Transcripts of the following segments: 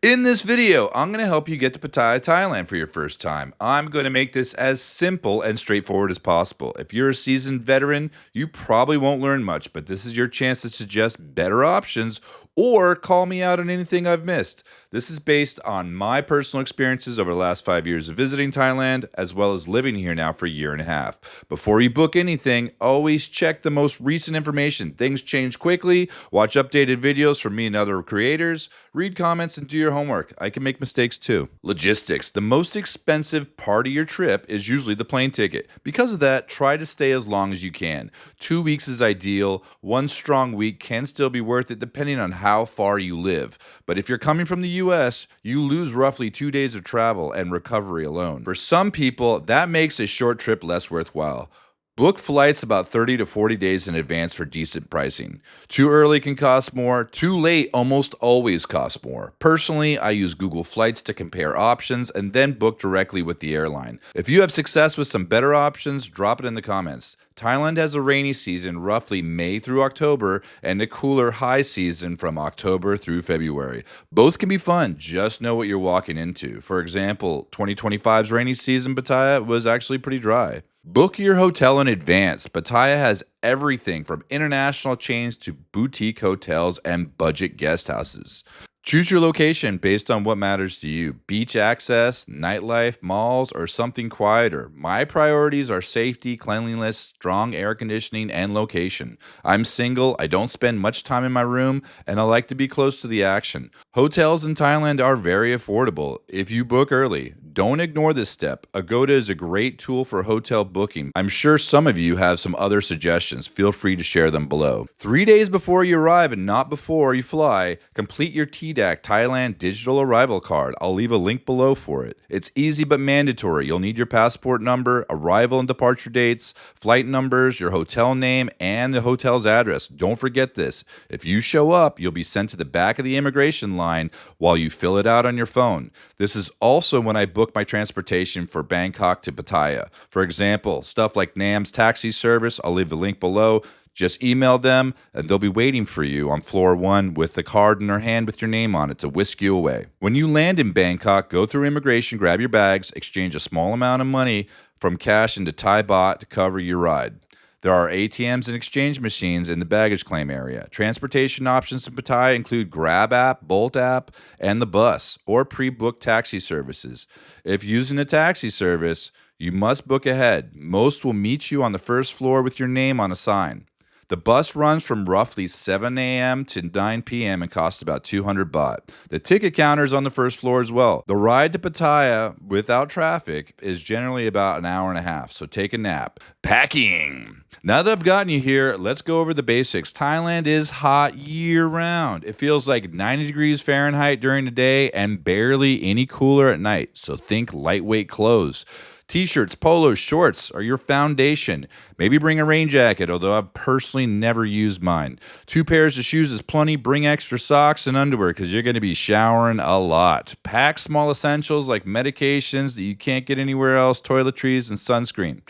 In this video, I'm going to help you get to Pattaya, Thailand for your first time. I'm going to make this as simple and straightforward as possible. If you're a seasoned veteran, you probably won't learn much, but this is your chance to suggest better options or call me out on anything I've missed. This is based on my personal experiences over the last 5 years of visiting Thailand, as well as living here now for a year and a half. Before you book anything, always check the most recent information. Things change quickly. Watch updated videos from me and other creators. Read comments and do your homework. I can make mistakes too. Logistics. The most expensive part of your trip is usually the plane ticket. Because of that, try to stay as long as you can. 2 weeks is ideal. One strong week can still be worth it depending on how far you live. But if you're coming from the US, you lose roughly 2 days of travel and recovery alone. For some people, that makes a short trip less worthwhile. Book flights about 30 to 40 days in advance for decent pricing. Too early can cost more. Too late almost always costs more. Personally, I use Google Flights to compare options and then book directly with the airline. If you have success with some better options, drop it in the comments. Thailand has a rainy season roughly May through October and a cooler high season from October through February. Both can be fun, just know what you're walking into. For example, 2025's rainy season Pattaya was actually pretty dry. Book your hotel in advance. Pattaya has everything from international chains to boutique hotels and budget guest houses. Choose your location based on what matters to you. Beach access, nightlife, malls, or something quieter. My priorities are safety, cleanliness, strong air conditioning, and location. I'm single, I don't spend much time in my room, and I like to be close to the action. Hotels in Thailand are very affordable if you book early. Don't ignore this step. Agoda is a great tool for hotel booking. I'm sure some of you have some other suggestions. Feel free to share them below. 3 days before you arrive and not before you fly, complete your TDAC Thailand digital arrival card. I'll leave a link below for it. It's easy but mandatory. You'll need your passport number, arrival and departure dates, flight numbers, your hotel name, and the hotel's address. Don't forget this. If you show up, you'll be sent to the back of the immigration line while you fill it out on your phone. This is also when I book my transportation for Bangkok to Pattaya. For example, stuff like Nam's taxi service, I'll leave the link below. Just email them and they'll be waiting for you on floor 1 with the card in their hand with your name on it to whisk you away. When you land in Bangkok, go through immigration, grab your bags, exchange a small amount of money from cash into Thai baht to cover your ride. There are ATMs and exchange machines in the baggage claim area. Transportation options in Pattaya include Grab app, Bolt app, and the bus, or pre-booked taxi services. If using a taxi service, you must book ahead. Most will meet you on the first floor with your name on a sign. The bus runs from roughly 7 a.m. to 9 p.m. and costs about 200 baht. The ticket counter is on the first floor as well. The ride to Pattaya without traffic is generally about an hour and a half, so take a nap. Packing. Now that I've gotten you here, let's go over the basics. Thailand is hot year-round. It feels like 90 degrees Fahrenheit during the day and barely any cooler at night, so think lightweight clothes. T-shirts, polos, shorts are your foundation. Maybe bring a rain jacket, although I've personally never used mine. 2 pairs of shoes is plenty. Bring extra socks and underwear because you're going to be showering a lot. Pack small essentials like medications that you can't get anywhere else, toiletries, and sunscreen.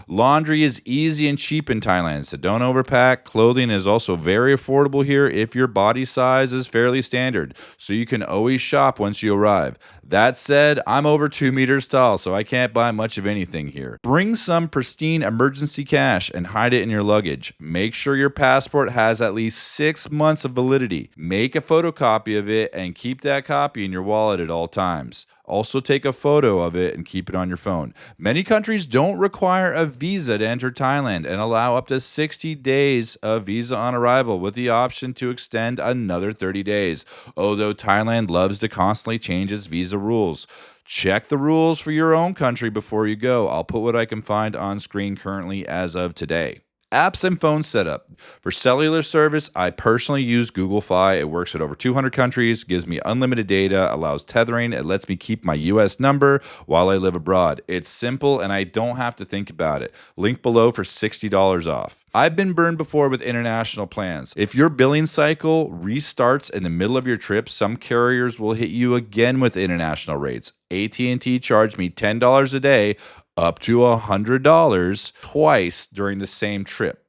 Laundry is easy and cheap in Thailand, so don't overpack. Clothing is also very affordable here if your body size is fairly standard, so you can always shop once you arrive. That said, I'm over 2 meters tall, so I can't buy much of anything here. Bring some pristine emergency cash and hide it in your luggage. Make sure your passport has at least 6 months of validity. Make a photocopy of it and keep that copy in your wallet at all times. Also take a photo of it and keep it on your phone. Many countries don't require a visa to enter Thailand and allow up to 60 days of visa on arrival with the option to extend another 30 days. Although Thailand loves to constantly change its visa rules. Check the rules for your own country before you go. I'll put what I can find on screen currently as of today. Apps and phone setup. For cellular service, I personally use Google Fi. It works at over 200 countries, gives me unlimited data, allows tethering, it lets me keep my US number while I live abroad. It's simple and I don't have to think about it. Link below for $60 off. I've been burned before with international plans. If your billing cycle restarts in the middle of your trip, some carriers will hit you again with international rates. AT&T charged me $10 a day, up to $100 twice during the same trip.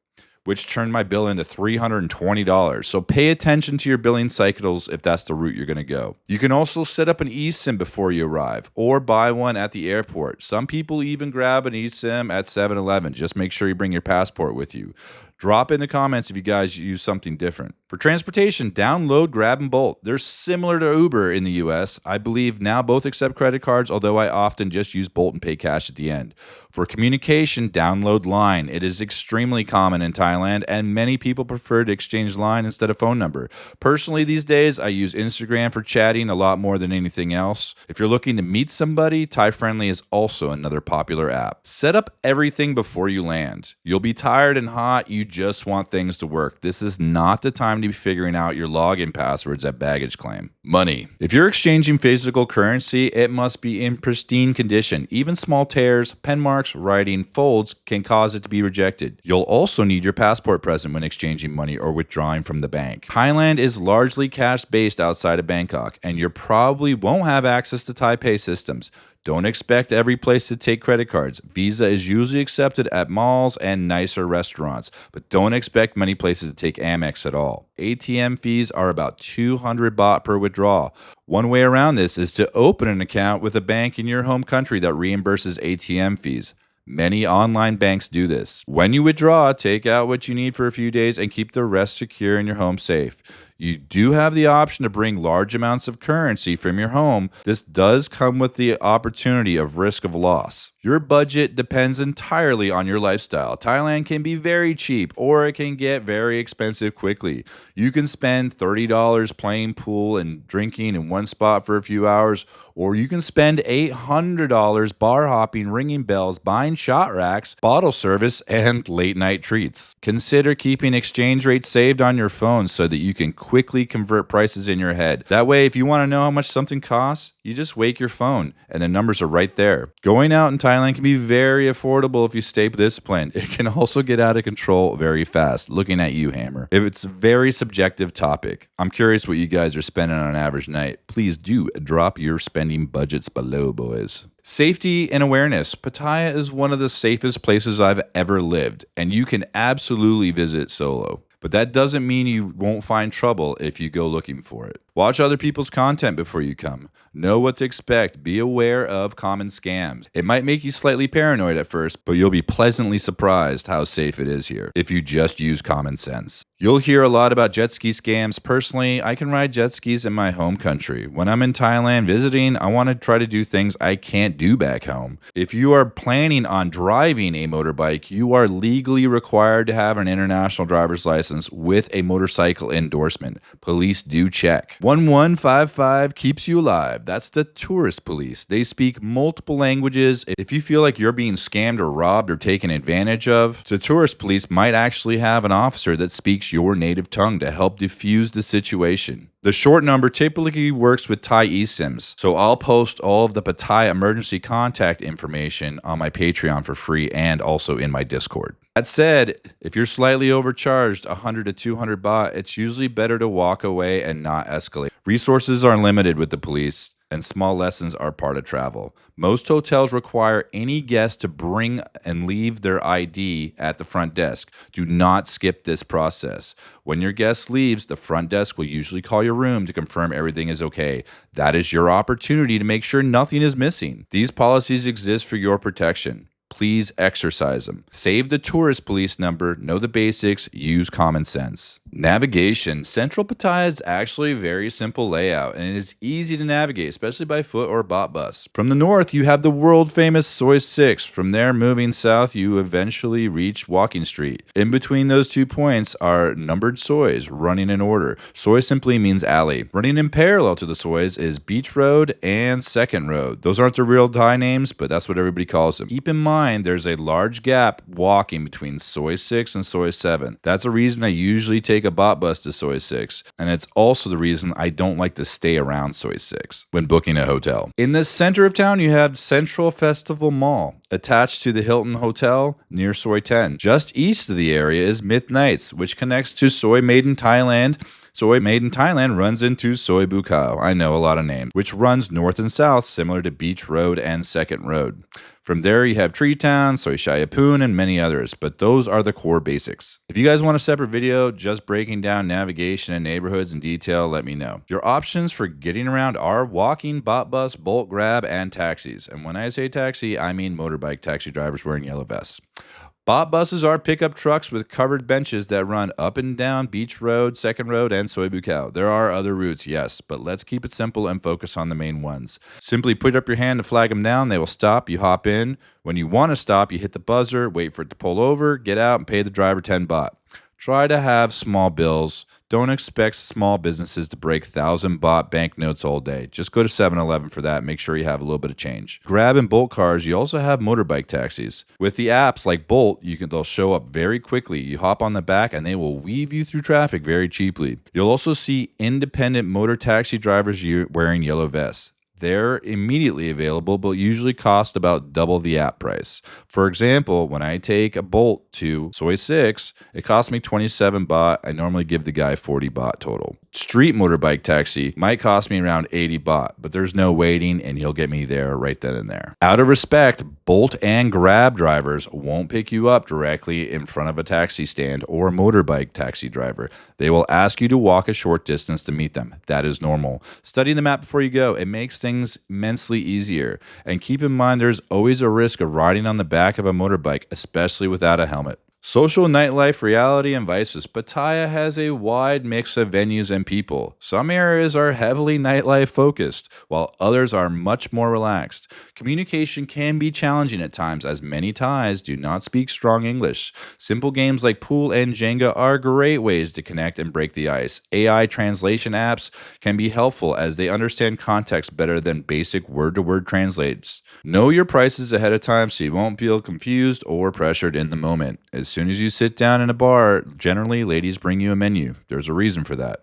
which turned my bill into $320. So pay attention to your billing cycles if that's the route you're going to go. You can also set up an eSIM before you arrive or buy one at the airport. Some people even grab an eSIM at 7-Eleven. Just make sure you bring your passport with you. Drop in the comments if you guys use something different. For transportation, download Grab and Bolt. They're similar to Uber in the US. I believe now both accept credit cards, although I often just use Bolt and pay cash at the end. For communication, download Line. It is extremely common in Thailand, and many people prefer to exchange line instead of phone number. Personally, these days, I use Instagram for chatting a lot more than anything else. If you're looking to meet somebody, Thai Friendly is also another popular app. Set up everything before you land. You'll be tired and hot. You just want things to work. This is not the time to be figuring out your login passwords at baggage claim. Money. If you're exchanging physical currency, it must be in pristine condition. Even small tears, pen marks, writing, folds can cause it to be rejected. You'll also need your passport present when exchanging money or withdrawing from the bank. Thailand is largely cash-based outside of Bangkok, and you probably won't have access to Thai Pay systems. Don't expect every place to take credit cards. Visa is usually accepted at malls and nicer restaurants, but don't expect many places to take Amex at all. ATM fees are about 200 baht per withdrawal. One way around this is to open an account with a bank in your home country that reimburses ATM fees. Many online banks do this. When you withdraw, take out what you need for a few days and keep the rest secure in your home safe. You do have the option to bring large amounts of currency from your home. This does come with the opportunity of risk of loss. Your budget depends entirely on your lifestyle. Thailand can be very cheap, or it can get very expensive quickly. You can spend $30 playing pool and drinking in one spot for a few hours, or you can spend $800 bar hopping, ringing bells, buying shot racks, bottle service, and late night treats. Consider keeping exchange rates saved on your phone so that you can quickly convert prices in your head. That way, if you want to know how much something costs, you just wake your phone and the numbers are right there. Going out in Thailand can be very affordable if you stay disciplined. It can also get out of control very fast. Looking at you, Hammer. If it's a very subjective topic, I'm curious what you guys are spending on an average night. Please do drop your spending budgets below, boys. Safety and awareness. Pattaya is one of the safest places I've ever lived, and you can absolutely visit solo. But that doesn't mean you won't find trouble if you go looking for it. Watch other people's content before you come. Know what to expect. Be aware of common scams. It might make you slightly paranoid at first, but you'll be pleasantly surprised how safe it is here if you just use common sense. You'll hear a lot about jet ski scams. Personally, I can ride jet skis in my home country. When I'm in Thailand visiting, I want to try to do things I can't do back home. If you are planning on driving a motorbike, you are legally required to have an international driver's license with a motorcycle endorsement. Police do check. 1155 keeps you alive. That's the tourist police. They speak multiple languages. If you feel like you're being scammed or robbed or taken advantage of, the tourist police might actually have an officer that speaks your native tongue to help diffuse the situation. The short number typically works with Thai eSIMs, so I'll post all of the Pattaya emergency contact information on my Patreon for free and also in my Discord. That said, if you're slightly overcharged 100 to 200 baht, it's usually better to walk away and not escalate. Resources are limited with the police, and small lessons are part of travel. Most hotels require any guest to bring and leave their ID at the front desk. Do not skip this process. When your guest leaves, the front desk will usually call your room to confirm everything is okay. That is your opportunity to make sure nothing is missing. These policies exist for your protection. Please exercise them. Save the tourist police number, know the basics, use common sense. Navigation. Central Pattaya is actually a very simple layout, and it is easy to navigate, especially by foot or bot bus. From the north, you have the world-famous Soi 6. From there, moving south, you eventually reach Walking Street. In between those 2 points are numbered sois running in order. Soi simply means alley. Running in parallel to the sois is Beach Road and Second Road. Those aren't the real Thai names, but that's what everybody calls them. Keep in mind, there's a large gap walking between Soi 6 and Soi 7. That's a reason I usually take a bot bus to Soi 6, and it's also the reason I don't like to stay around Soi 6 when booking a hotel. In the center of town, you have Central Festival Mall, attached to the Hilton Hotel near Soi 10. Just east of the area is Midnights, which connects to Soi Maiden Thailand. Soy made in Thailand runs into Soy Bukkao. I know, a lot of names, which runs north and south, similar to Beach Road and Second Road. From there, you have Tree Town, Soy Shayapun, and many others, but those are the core basics. If you guys want a separate video just breaking down navigation and neighborhoods in detail, let me know. Your options for getting around are walking, bot bus, Bolt Grab, and taxis. And when I say taxi, I mean motorbike taxi drivers wearing yellow vests. Bot buses are pickup trucks with covered benches that run up and down Beach Road, Second Road, and Soy Bukkao. There are other routes, yes, but let's keep it simple and focus on the main ones. Simply put up your hand to flag them down. They will stop. You hop in. When you want to stop, you hit the buzzer, wait for it to pull over, get out, and pay the driver 10 baht. Try to have small bills. Don't expect small businesses to break 1,000 baht banknotes all day. Just go to 7-Eleven for that. Make sure you have a little bit of change. Grab and Bolt cars, you also have motorbike taxis. With the apps like Bolt, they'll show up very quickly. You hop on the back and they will weave you through traffic very cheaply. You'll also see independent motor taxi drivers wearing yellow vests. They're immediately available, but usually cost about double the app price. For example, when I take a Bolt to Soy 6, it costs me 27 baht. I normally give the guy 40 baht total. Street motorbike taxi might cost me around 80 baht, but there's no waiting and he'll get me there right then and there. Out of respect, Bolt and Grab drivers won't pick you up directly in front of a taxi stand or motorbike taxi driver. They will ask you to walk a short distance to meet them. That is normal. Study the map before you go. It makes things immensely easier. And keep in mind, there's always a risk of riding on the back of a motorbike, especially without a helmet. Social nightlife, reality, and vices. Pattaya has a wide mix of venues and people. Some areas are heavily nightlife focused, while others are much more relaxed. Communication can be challenging at times, as many Thais do not speak strong English. Simple games like pool and Jenga are great ways to connect and break the ice. AI translation apps can be helpful as they understand context better than basic word-to-word translates. Know your prices ahead of time so you won't feel confused or pressured in the moment. As soon as you sit down in a bar, generally ladies bring you a menu. There's a reason for that.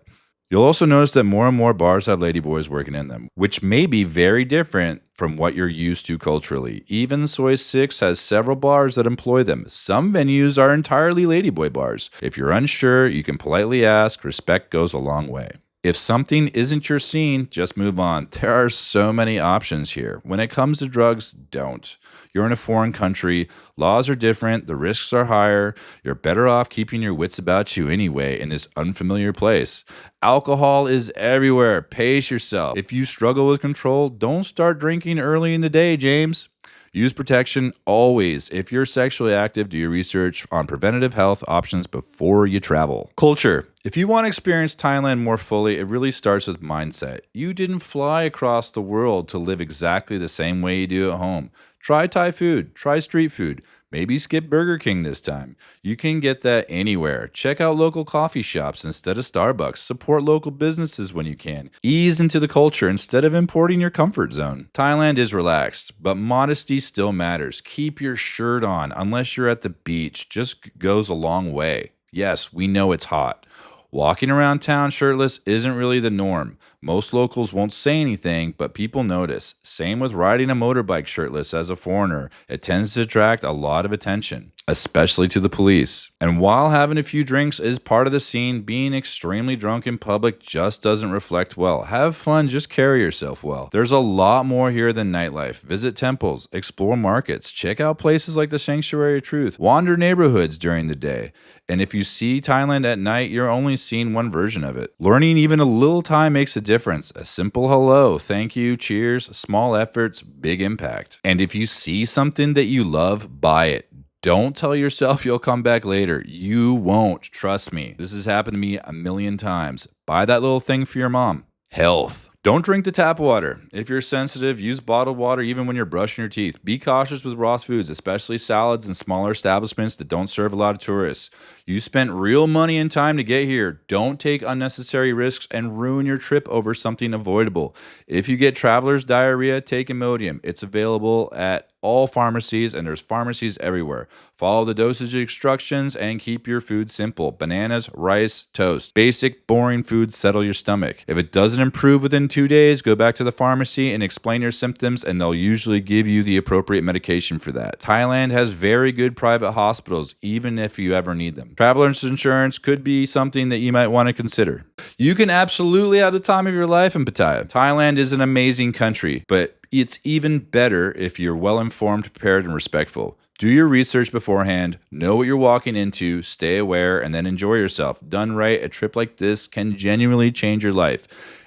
You'll also notice that more and more bars have ladyboys working in them, which may be very different from what you're used to culturally. Even Soy 6 has several bars that employ them. Some venues are entirely ladyboy bars. If you're unsure, you can politely ask. Respect goes a long way. If something isn't your scene, just move on. There are so many options here. When it comes to drugs, don't. You're in a foreign country. Laws are different. The risks are higher. You're better off keeping your wits about you anyway in this unfamiliar place. Alcohol is everywhere. Pace yourself. If you struggle with control, don't start drinking early in the day, James. Use protection always. If you're sexually active, do your research on preventative health options before you travel. Culture. If you want to experience Thailand more fully, it really starts with mindset. You didn't fly across the world to live exactly the same way you do at home. Try Thai food. Try street food. Maybe skip Burger King this time. You can get that anywhere. Check out local coffee shops instead of Starbucks. Support local businesses when you can. Ease into the culture instead of importing your comfort zone. Thailand is relaxed, but modesty still matters. Keep your shirt on unless you're at the beach. Just goes a long way. Yes, we know it's hot. Walking around town shirtless isn't really the norm. Most locals won't say anything, but people notice. Same with riding a motorbike shirtless as a foreigner. It tends to attract a lot of attention, especially to the police. And while having a few drinks is part of the scene, being extremely drunk in public just doesn't reflect well. Have fun, just carry yourself well. There's a lot more here than nightlife. Visit temples, explore markets, check out places like the Sanctuary of Truth, wander neighborhoods during the day. And if you see Thailand at night, you're only seeing one version of it. Learning even a little Thai makes a difference. A simple hello, thank you, cheers, small efforts, big impact. And if you see something that you love, buy it. Don't tell yourself you'll come back later. You won't. Trust me. This has happened to me a million times. Buy that little thing for your mom. Health. Don't drink the tap water. If you're sensitive, use bottled water even when you're brushing your teeth. Be cautious with raw foods, especially salads and smaller establishments that don't serve a lot of tourists. You spent real money and time to get here. Don't take unnecessary risks and ruin your trip over something avoidable. If you get traveler's diarrhea, take Imodium. It's available at all pharmacies, and there's pharmacies everywhere. Follow the dosage instructions and keep your food simple. Bananas, rice, toast. Basic, boring foods settle your stomach. If it doesn't improve within 2 days, go back to the pharmacy and explain your symptoms, and they'll usually give you the appropriate medication for that. Thailand has very good private hospitals, even if you ever need them. Traveler's insurance could be something that you might want to consider. You can absolutely have the time of your life in Pattaya. Thailand is an amazing country, but it's even better if you're well-informed, prepared, and respectful. Do your research beforehand, know what you're walking into, stay aware, and then enjoy yourself. Done right, a trip like this can genuinely change your life.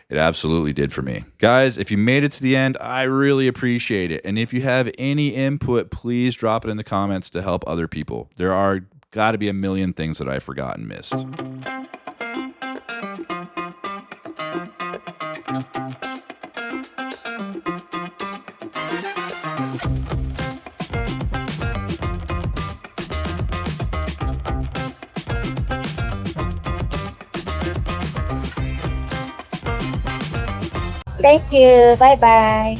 It absolutely did for me. Guys, if you made it to the end, I really appreciate it. And if you have any input, please drop it in the comments to help other people. There are got to be a million things that I forgot and missed. Thank you. Bye bye.